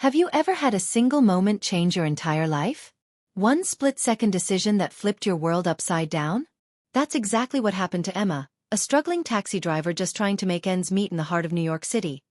Have you ever had a single moment change your entire life? One split-second decision that flipped your world upside down? That's exactly what happened to Emma, a struggling taxi driver just trying to make ends meet in the heart of New York City.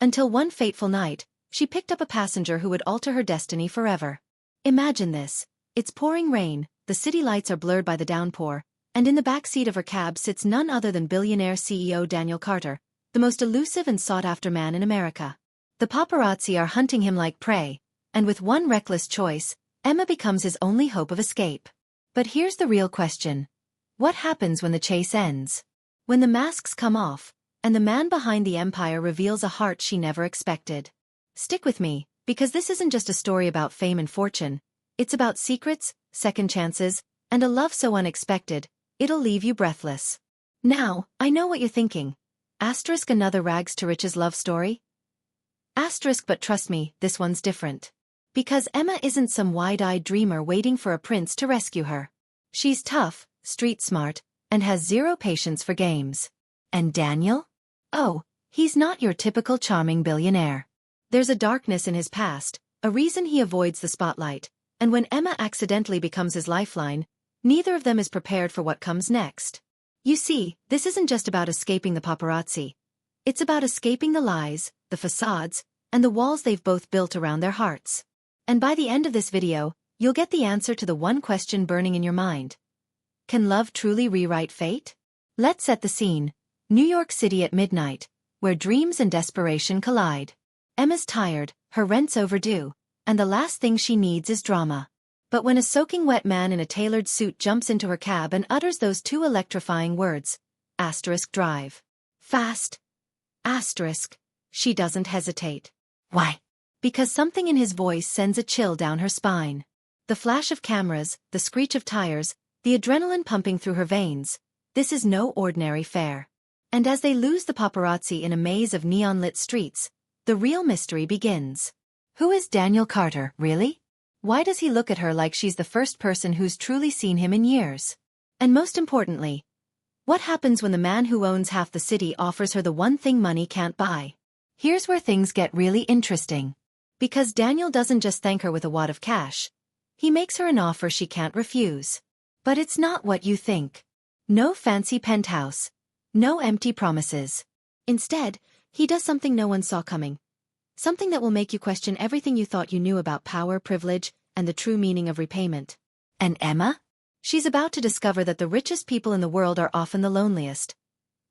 Until one fateful night, she picked up a passenger who would alter her destiny forever. Imagine this. It's pouring rain, the city lights are blurred by the downpour, and in the back seat of her cab sits none other than billionaire CEO Daniel Carter, the most elusive and sought-after man in America. The paparazzi are hunting him like prey, and with one reckless choice, Emma becomes his only hope of escape. But here's the real question. What happens when the chase ends? When the masks come off, and the man behind the empire reveals a heart she never expected. Stick with me, because this isn't just a story about fame and fortune. It's about secrets, second chances, and a love so unexpected, it'll leave you breathless. Now, I know what you're thinking. Asterisk another rags to riches love story? Asterisk, but trust me, this one's different. Because Emma isn't some wide-eyed dreamer waiting for a prince to rescue her. She's tough, street-smart, and has zero patience for games. And Daniel? Oh, he's not your typical charming billionaire. There's a darkness in his past, a reason he avoids the spotlight, and when Emma accidentally becomes his lifeline, neither of them is prepared for what comes next. You see, this isn't just about escaping the paparazzi. It's about escaping the lies, the facades, and the walls they've both built around their hearts. And by the end of this video, you'll get the answer to the one question burning in your mind. Can love truly rewrite fate? Let's set the scene. New York City at midnight, where dreams and desperation collide. Emma's tired, her rent's overdue, and the last thing she needs is drama. But when a soaking wet man in a tailored suit jumps into her cab and utters those two electrifying words, *drive fast, she doesn't hesitate. Why? Because something in his voice sends a chill down her spine. The flash of cameras, the screech of tires, the adrenaline pumping through her veins. This is no ordinary fare. And as they lose the paparazzi in a maze of neon-lit streets, the real mystery begins. Who is Daniel Carter, really? Why does he look at her like she's the first person who's truly seen him in years? And most importantly, what happens when the man who owns half the city offers her the one thing money can't buy? Here's where things get really interesting. Because Daniel doesn't just thank her with a wad of cash. He makes her an offer she can't refuse. But it's not what you think. No fancy penthouse. No empty promises. Instead, he does something no one saw coming. Something that will make you question everything you thought you knew about power, privilege, and the true meaning of repayment. And Emma? She's about to discover that the richest people in the world are often the loneliest.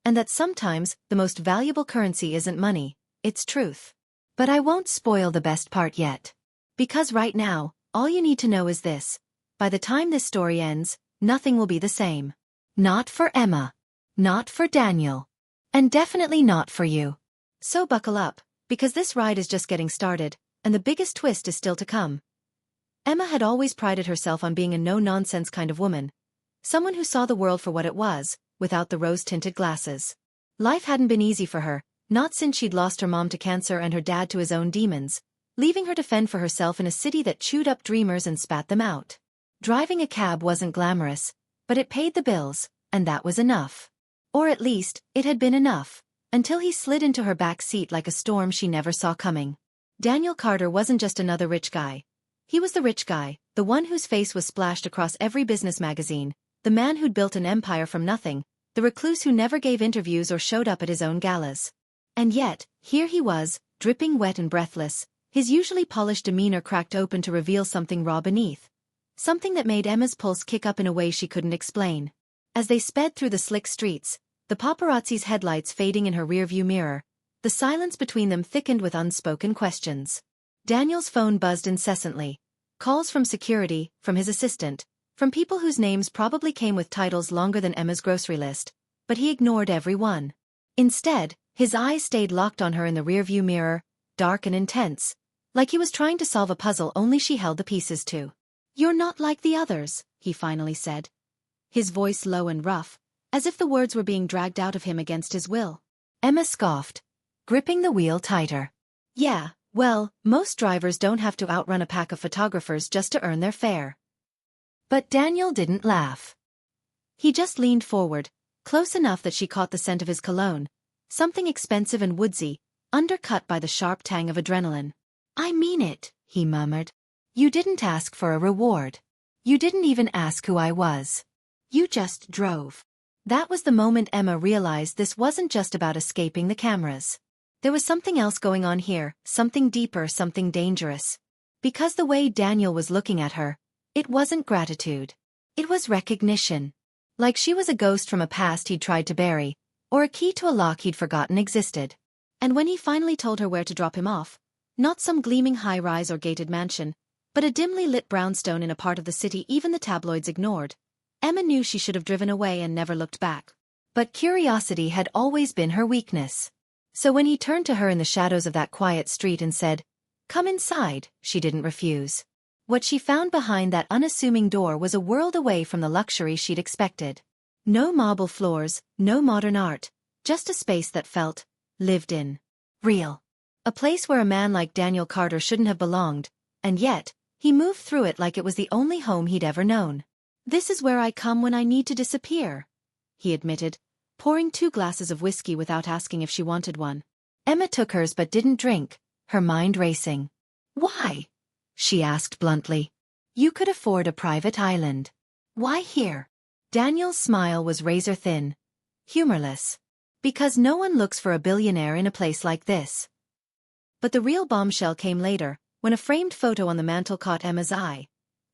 And that sometimes, the most valuable currency isn't money, it's truth. But I won't spoil the best part yet. Because right now, all you need to know is this. By the time this story ends, nothing will be the same. Not for Emma. Not for Daniel. And definitely not for you. So buckle up, because this ride is just getting started, and the biggest twist is still to come. Emma had always prided herself on being a no-nonsense kind of woman. Someone who saw the world for what it was, without the rose-tinted glasses. Life hadn't been easy for her, not since she'd lost her mom to cancer and her dad to his own demons, leaving her to fend for herself in a city that chewed up dreamers and spat them out. Driving a cab wasn't glamorous, but it paid the bills, and that was enough. Or at least, it had been enough, until he slid into her back seat like a storm she never saw coming. Daniel Carter wasn't just another rich guy. He was the rich guy, the one whose face was splashed across every business magazine, the man who'd built an empire from nothing, the recluse who never gave interviews or showed up at his own galas. And yet, here he was, dripping wet and breathless, his usually polished demeanor cracked open to reveal something raw beneath. Something that made Emma's pulse kick up in a way she couldn't explain. As they sped through the slick streets, the paparazzi's headlights fading in her rearview mirror, the silence between them thickened with unspoken questions. Daniel's phone buzzed incessantly. Calls from security, from his assistant, from people whose names probably came with titles longer than Emma's grocery list, but he ignored every one. Instead, his eyes stayed locked on her in the rearview mirror, dark and intense, like he was trying to solve a puzzle only she held the pieces to. "You're not like the others," he finally said. His voice low and rough, as if the words were being dragged out of him against his will. Emma scoffed, gripping the wheel tighter. "Yeah, well, most drivers don't have to outrun a pack of photographers just to earn their fare." But Daniel didn't laugh. He just leaned forward, close enough that she caught the scent of his cologne, something expensive and woodsy, undercut by the sharp tang of adrenaline. I mean it, he murmured. You didn't ask for a reward. You didn't even ask who I was. You just drove. That was the moment Emma realized this wasn't just about escaping the cameras. There was something else going on here, something deeper, something dangerous. Because the way Daniel was looking at her, it wasn't gratitude. It was recognition. Like she was a ghost from a past he'd tried to bury, or a key to a lock he'd forgotten existed. And when he finally told her where to drop him off, not some gleaming high-rise or gated mansion, but a dimly lit brownstone in a part of the city even the tabloids ignored, Emma knew she should have driven away and never looked back. But curiosity had always been her weakness. So when he turned to her in the shadows of that quiet street and said, "Come inside," she didn't refuse. What she found behind that unassuming door was a world away from the luxury she'd expected. No marble floors, no modern art, just a space that felt lived in. Real. A place where a man like Daniel Carter shouldn't have belonged, and yet, he moved through it like it was the only home he'd ever known. "This is where I come when I need to disappear," he admitted, pouring 2 glasses of whiskey without asking if she wanted one. Emma took hers but didn't drink, her mind racing. "Why?" she asked bluntly. "You could afford a private island. Why here?" Daniel's smile was razor-thin, humorless. "Because no one looks for a billionaire in a place like this." But the real bombshell came later, when a framed photo on the mantel caught Emma's eye.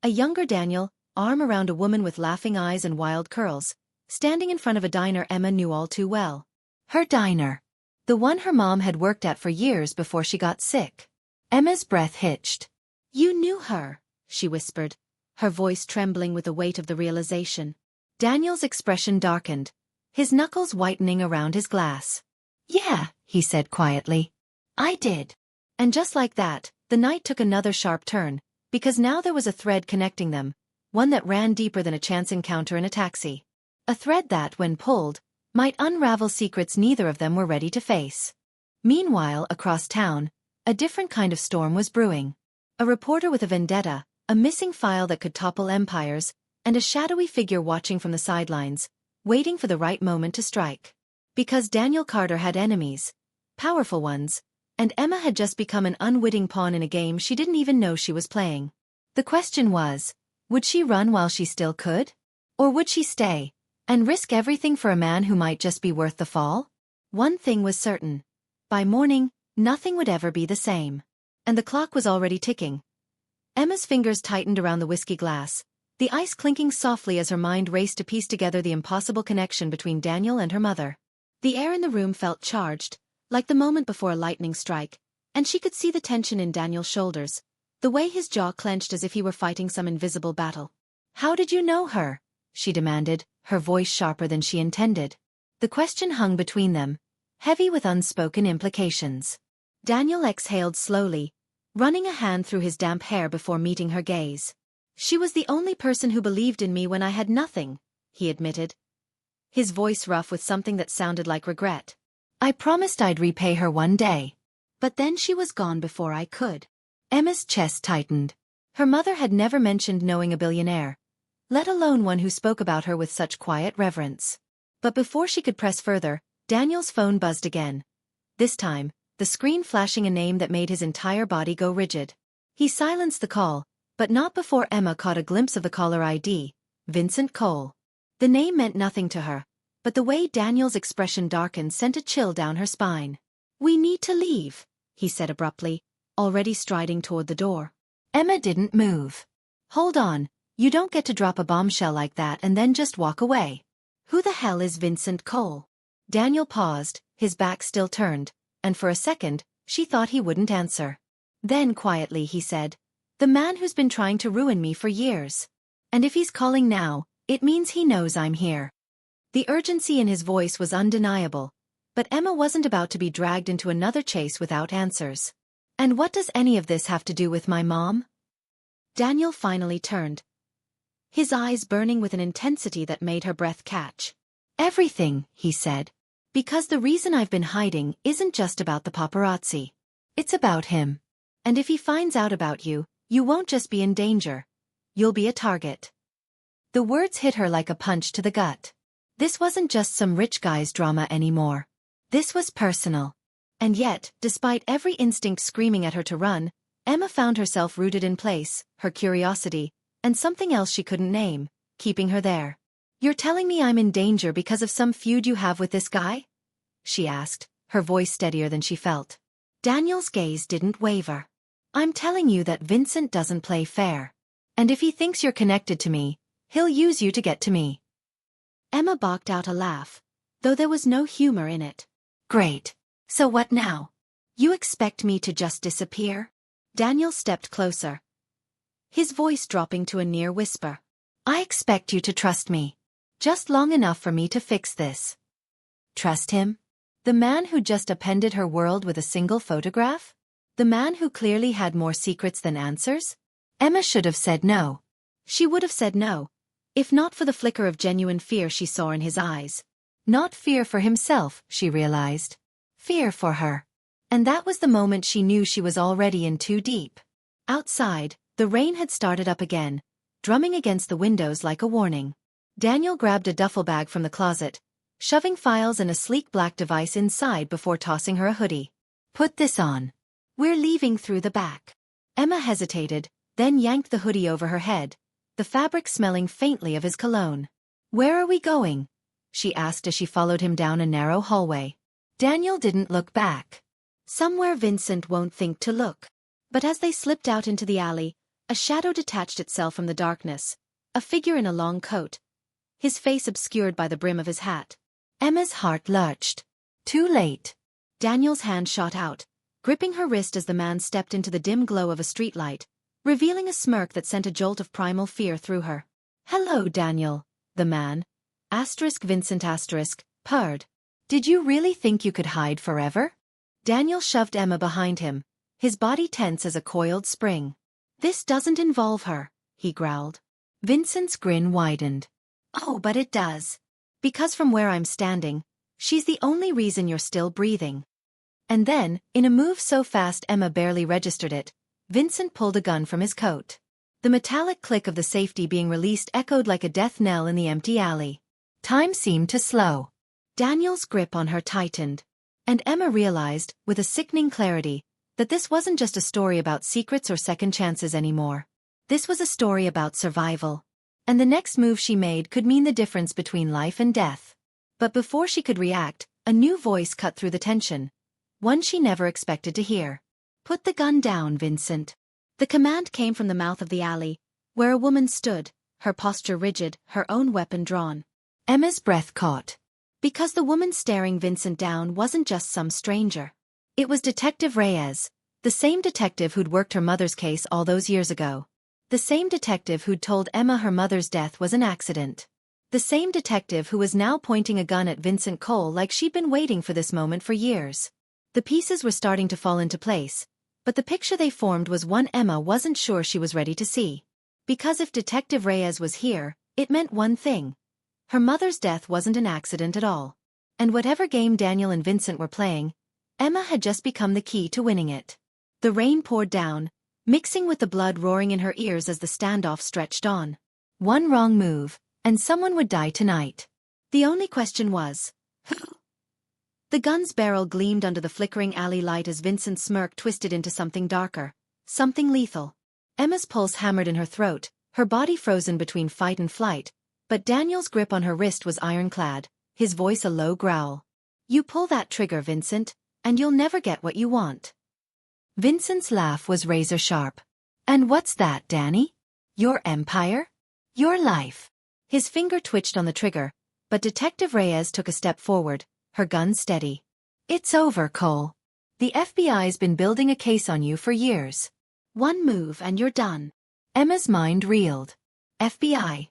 A younger Daniel, arm around a woman with laughing eyes and wild curls, standing in front of a diner Emma knew all too well. Her diner. The one her mom had worked at for years before she got sick. Emma's breath hitched. "You knew her," she whispered, her voice trembling with the weight of the realization. Daniel's expression darkened, his knuckles whitening around his glass. "Yeah," he said quietly. "I did." And just like that, the night took another sharp turn, because now there was a thread connecting them, one that ran deeper than a chance encounter in a taxi. A thread that, when pulled, might unravel secrets neither of them were ready to face. Meanwhile, across town, a different kind of storm was brewing. A reporter with a vendetta, a missing file that could topple empires, and a shadowy figure watching from the sidelines, waiting for the right moment to strike. Because Daniel Carter had enemies, powerful ones, and Emma had just become an unwitting pawn in a game she didn't even know she was playing. The question was, would she run while she still could? Or would she stay, and risk everything for a man who might just be worth the fall? One thing was certain. By morning, nothing would ever be the same. And the clock was already ticking. Emma's fingers tightened around the whiskey glass, the ice clinking softly as her mind raced to piece together the impossible connection between Daniel and her mother. The air in the room felt charged, like the moment before a lightning strike, and she could see the tension in Daniel's shoulders, the way his jaw clenched as if he were fighting some invisible battle. "How did you know her?" she demanded, her voice sharper than she intended. The question hung between them, heavy with unspoken implications. Daniel exhaled slowly, running a hand through his damp hair before meeting her gaze. "She was the only person who believed in me when I had nothing," he admitted, his voice rough with something that sounded like regret. "I promised I'd repay her one day. But then she was gone before I could." Emma's chest tightened. Her mother had never mentioned knowing a billionaire, let alone one who spoke about her with such quiet reverence. But before she could press further, Daniel's phone buzzed again. This time, the screen flashing a name that made his entire body go rigid. He silenced the call, but not before Emma caught a glimpse of the caller ID, Vincent Cole. The name meant nothing to her, but the way Daniel's expression darkened sent a chill down her spine. "We need to leave," he said abruptly, already striding toward the door. Emma didn't move. "Hold on, you don't get to drop a bombshell like that and then just walk away. Who the hell is Vincent Cole?" Daniel paused, his back still turned, and for a second, she thought he wouldn't answer. Then quietly he said, "The man who's been trying to ruin me for years. And if he's calling now, it means he knows I'm here." The urgency in his voice was undeniable, but Emma wasn't about to be dragged into another chase without answers. "And what does any of this have to do with my mom?" Daniel finally turned, his eyes burning with an intensity that made her breath catch. "Everything," he said. "Because the reason I've been hiding isn't just about the paparazzi. It's about him. And if he finds out about you, you won't just be in danger. You'll be a target." The words hit her like a punch to the gut. This wasn't just some rich guy's drama anymore. This was personal. And yet, despite every instinct screaming at her to run, Emma found herself rooted in place, her curiosity, and something else she couldn't name, keeping her there. "You're telling me I'm in danger because of some feud you have with this guy?" she asked, her voice steadier than she felt. Daniel's gaze didn't waver. "I'm telling you that Vincent doesn't play fair. And if he thinks you're connected to me, he'll use you to get to me." Emma barked out a laugh, though there was no humor in it. "Great. So what now? You expect me to just disappear?" Daniel stepped closer, his voice dropping to a near whisper. "I expect you to trust me. Just long enough for me to fix this." Trust him? The man who just upended her world with a single photograph? The man who clearly had more secrets than answers? Emma should have said no. She would have said no, if not for the flicker of genuine fear she saw in his eyes. Not fear for himself, she realized. Fear for her. And that was the moment she knew she was already in too deep. Outside, the rain had started up again, drumming against the windows like a warning. Daniel grabbed a duffel bag from the closet, shoving files and a sleek black device inside before tossing her a hoodie. "Put this on. We're leaving through the back." Emma hesitated, then yanked the hoodie over her head, the fabric smelling faintly of his cologne. "Where are we going?" she asked as she followed him down a narrow hallway. Daniel didn't look back. Somewhere Vincent won't think to look. But as they slipped out into the alley, a shadow detached itself from the darkness, a figure in a long coat, his face obscured by the brim of his hat. Emma's heart lurched. Too late. Daniel's hand shot out, gripping her wrist as the man stepped into the dim glow of a streetlight, revealing a smirk that sent a jolt of primal fear through her. "Hello, Daniel," the man, Vincent purred. "Did you really think you could hide forever?" Daniel shoved Emma behind him, his body tense as a coiled spring. "This doesn't involve her," he growled. Vincent's grin widened. "Oh, but it does. Because from where I'm standing, she's the only reason you're still breathing." And then, in a move so fast Emma barely registered it, Vincent pulled a gun from his coat. The metallic click of the safety being released echoed like a death knell in the empty alley. Time seemed to slow. Daniel's grip on her tightened. And Emma realized, with a sickening clarity, that this wasn't just a story about secrets or second chances anymore. This was a story about survival. And the next move she made could mean the difference between life and death. But before she could react, a new voice cut through the tension. One she never expected to hear. "Put the gun down, Vincent." The command came from the mouth of the alley, where a woman stood, her posture rigid, her own weapon drawn. Emma's breath caught. Because the woman staring Vincent down wasn't just some stranger. It was Detective Reyes, the same detective who'd worked her mother's case all those years ago. The same detective who'd told Emma her mother's death was an accident. The same detective who was now pointing a gun at Vincent Cole like she'd been waiting for this moment for years. The pieces were starting to fall into place, but the picture they formed was one Emma wasn't sure she was ready to see. Because if Detective Reyes was here, it meant one thing. Her mother's death wasn't an accident at all. And whatever game Daniel and Vincent were playing, Emma had just become the key to winning it. The rain poured down, mixing with the blood roaring in her ears as the standoff stretched on. One wrong move, and someone would die tonight. The only question was, who? The gun's barrel gleamed under the flickering alley light as Vincent's smirk twisted into something darker, something lethal. Emma's pulse hammered in her throat, her body frozen between fight and flight, but Daniel's grip on her wrist was ironclad, his voice a low growl. "You pull that trigger, Vincent, and you'll never get what you want." Vincent's laugh was razor-sharp. "And what's that, Danny? Your empire? Your life?" His finger twitched on the trigger, but Detective Reyes took a step forward, her gun steady. "It's over, Cole. The FBI's been building a case on you for years. One move and you're done." Emma's mind reeled. FBI.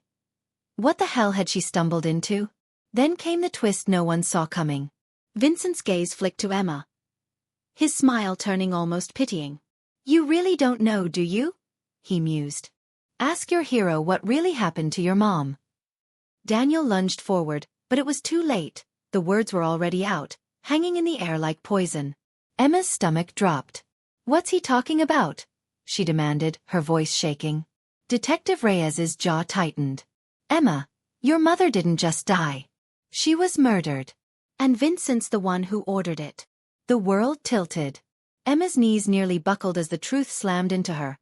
What the hell had she stumbled into? Then came the twist no one saw coming. Vincent's gaze flicked to Emma, his smile turning almost pitying. "You really don't know, do you?" he mused. "Ask your hero what really happened to your mom." Daniel lunged forward, but it was too late. The words were already out, hanging in the air like poison. Emma's stomach dropped. "What's he talking about?" she demanded, her voice shaking. Detective Reyes's jaw tightened. "Emma, your mother didn't just die. She was murdered. And Vincent's the one who ordered it." The world tilted. Emma's knees nearly buckled as the truth slammed into her.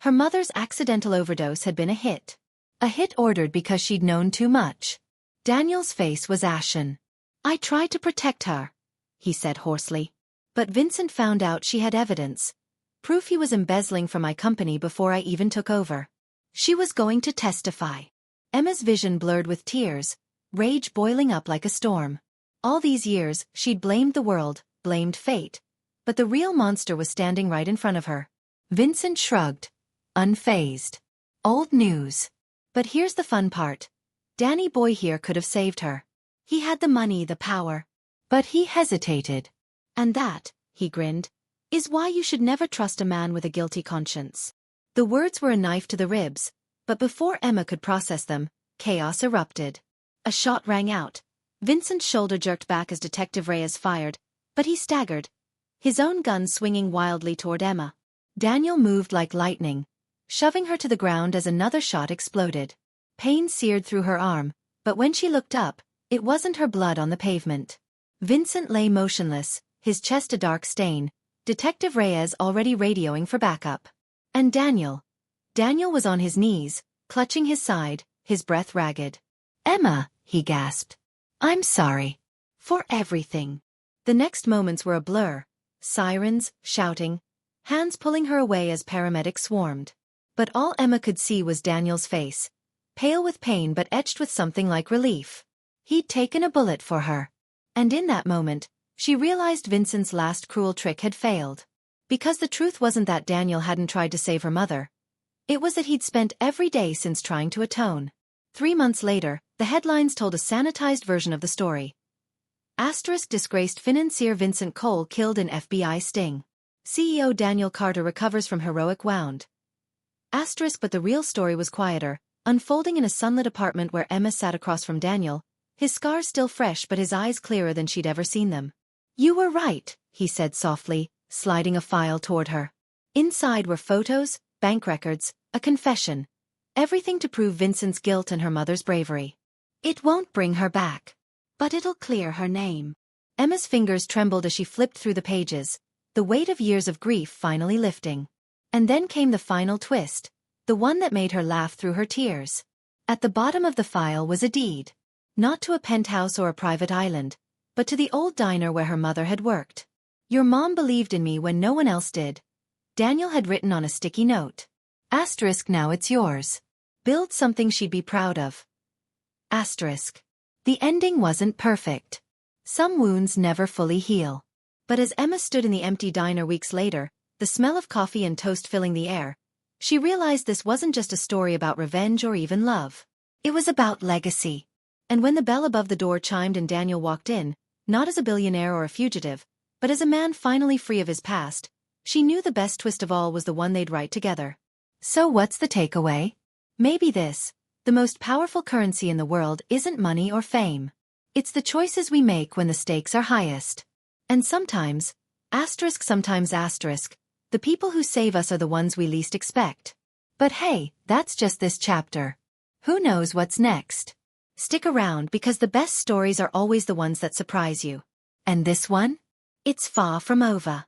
Her mother's accidental overdose had been a hit. A hit ordered because she'd known too much. Daniel's face was ashen. "I tried to protect her," he said hoarsely. "But Vincent found out she had evidence. Proof he was embezzling from my company before I even took over. She was going to testify." Emma's vision blurred with tears, rage boiling up like a storm. All these years, she'd blamed the world, blamed fate. But the real monster was standing right in front of her. Vincent shrugged, unfazed. "Old news. But here's the fun part. Danny boy here could have saved her. He had the money, the power. But he hesitated. And that," he grinned, "is why you should never trust a man with a guilty conscience." The words were a knife to the ribs, but before Emma could process them, chaos erupted. A shot rang out. Vincent's shoulder jerked back as Detective Reyes fired, but he staggered, his own gun swinging wildly toward Emma. Daniel moved like lightning, shoving her to the ground as another shot exploded. Pain seared through her arm, but when she looked up, it wasn't her blood on the pavement. Vincent lay motionless, his chest a dark stain, Detective Reyes already radioing for backup. And Daniel was on his knees, clutching his side, his breath ragged. "Emma," he gasped. "I'm sorry. For everything." The next moments were a blur. Sirens, shouting, hands pulling her away as paramedics swarmed. But all Emma could see was Daniel's face, pale with pain but etched with something like relief. He'd taken a bullet for her. And in that moment, she realized Vincent's last cruel trick had failed. Because the truth wasn't that Daniel hadn't tried to save her mother. It was that he'd spent every day since trying to atone. 3 months later, the headlines told a sanitized version of the story. Asterisk disgraced financier Vincent Cole killed in FBI sting. CEO Daniel Carter recovers from heroic wound. Asterisk but the real story was quieter, unfolding in a sunlit apartment where Emma sat across from Daniel, his scars still fresh but his eyes clearer than she'd ever seen them. "You were right," he said softly, sliding a file toward her. Inside were photos, bank records, a confession. Everything to prove Vincent's guilt and her mother's bravery. "It won't bring her back. But it'll clear her name." Emma's fingers trembled as she flipped through the pages, the weight of years of grief finally lifting. And then came the final twist, the one that made her laugh through her tears. At the bottom of the file was a deed. Not to a penthouse or a private island, but to the old diner where her mother had worked. "Your mom believed in me when no one else did," Daniel had written on a sticky note. Asterisk now it's yours. Build something she'd be proud of. Asterisk. The ending wasn't perfect. Some wounds never fully heal. But as Emma stood in the empty diner weeks later, the smell of coffee and toast filling the air, she realized this wasn't just a story about revenge or even love. It was about legacy. And when the bell above the door chimed and Daniel walked in, not as a billionaire or a fugitive, but as a man finally free of his past, she knew the best twist of all was the one they'd write together. So what's the takeaway? Maybe this: the most powerful currency in the world isn't money or fame. It's the choices we make when the stakes are highest. And sometimes, sometimes the people who save us are the ones we least expect. But hey, that's just this chapter. Who knows what's next? Stick around because the best stories are always the ones that surprise you. And this one? It's far from over.